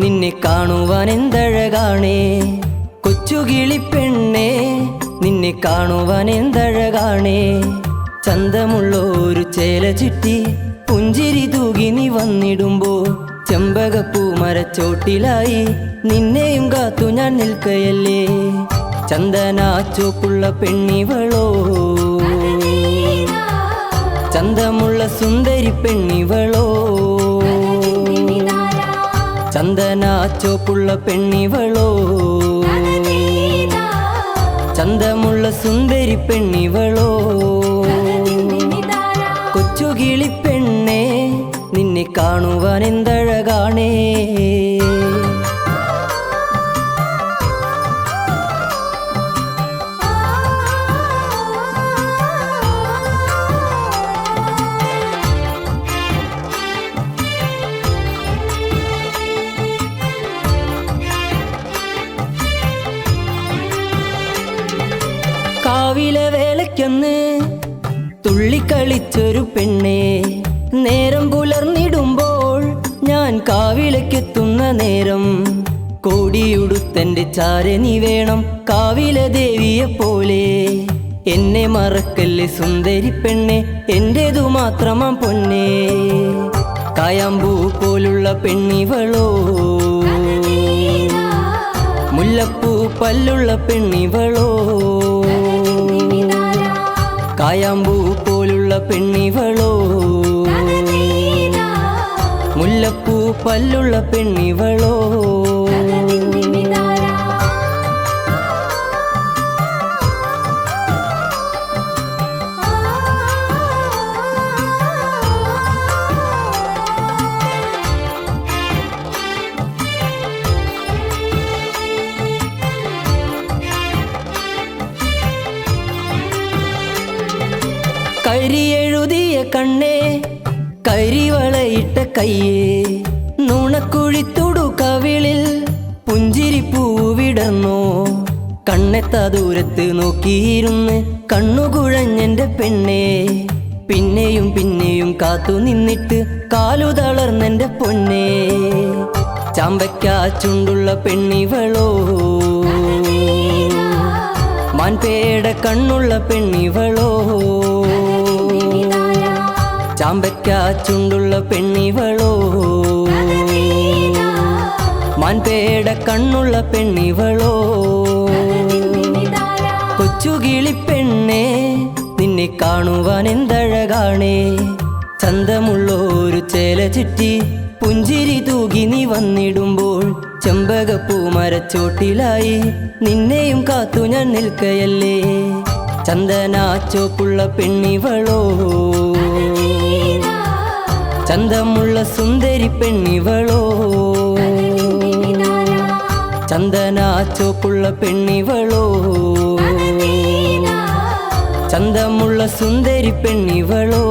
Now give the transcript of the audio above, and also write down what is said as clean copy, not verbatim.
നിന്നെ കാണുവാൻ എന്തഴകാണേ കൊച്ചുകിളിപ്പെണ്ണേ, നിന്നെ കാണുവാൻ എന്തഴകാണേ. ചന്തമുള്ളൊരു ചേല ചുറ്റി പുഞ്ചിരി തൂകി നീ വന്നിടുമ്പോ ചെമ്പകപ്പൂ മരച്ചോട്ടിലായി നിന്നെയും കാത്തു ഞാൻ നിൽക്കയല്ലേ. ചന്ദനാച്ചോപ്പുള്ള പെണ്ണിവളോ, ചന്തമുള്ള സുന്ദരി പെണ്ണിവളോ, ചന്ദനാച്ചോപ്പുള്ള പെണ്ണിവളോ, ചന്തമുള്ള സുന്ദരി പെണ്ണിവളോ. കൊച്ചുകിളിപ്പെണ്ണേ, നിന്നെ കാണുവാൻ എന്തഴകാണേ. കാവിലെ വേലയ്ക്കൊന്ന് തുള്ളിക്കളിച്ചൊരു പെണ്ണേ, നേരം പുലർന്നിടുമ്പോൾ ഞാൻ കാവിലേക്കെത്തുന്ന നേരം കോടിയുടുത്തെൻ്റെ ചാരെ നീ വേണം കാവിലെ ദേവിയെ പോലെ. എന്നെ മറക്കല്ലേ സുന്ദരി പെണ്ണെ, എൻ്റേതു മാത്രമാം പൊന്നേ. കായാമ്പൂ പോലുള്ള പെണ്ണിവളോ, മുല്ലപ്പൂ പല്ലുള്ള പെണ്ണിവളോ, കായാമ്പൂ പോലുള്ള പെണ്ണിവളോ, മുല്ലപ്പൂ പല്ലുള്ള പെണ്ണിവളോ. കരിയെഴുതിയ കണ്ണേ, കരിവളയിട്ട കയ്യേ, നുണക്കുഴിത്തുടു കവിളിൽ പുഞ്ചിരിപ്പൂവിടന്നോ. കണ്ണെത്താ ദൂരത്ത് നോക്കിയിരുന്ന് കണ്ണുകുഴഞ്ഞെൻ്റെ പെണ്ണേ, പിന്നെയും പിന്നെയും കാത്തു നിന്നിട്ട് കാലു തളർന്നെൻ്റെ പൊന്നേ. ചാമ്പയ്ക്കാ ചുണ്ടുള്ള പെണ്ണിവളോ, മാൻപേട കണ്ണുള്ള പെണ്ണിവളോ, ചാമ്പയ്ക്കാ ചുണ്ടുള്ള പെണ്ണിവളോ, മാൻപേട കണ്ണുള്ള പെണ്ണിവളോ. കൊച്ചുകിളിപ്പെണ്ണേ, നിന്നെ കാണുവാൻ എന്തഴകാണേ. ചന്തമുള്ളൊരു ചേല ചുറ്റി പുഞ്ചിരി തൂകി നീ വന്നിടുമ്പോൾ ചെമ്പകപ്പൂ മരച്ചോട്ടിലായി നിന്നെയും കാത്തു ഞാൻ നിൽക്കയല്ലേ. ചന്ദനാച്ചോപ്പുള്ള പെണ്ണിവളോ, ചന്തമുള്ള സുന്ദരി പെണ്ണിവളോ, ചന്ദനാച്ചോപ്പുള്ള പെണ്ണിവളോ, ചന്തമുള്ള സുന്ദരി പെണ്ണിവളോ.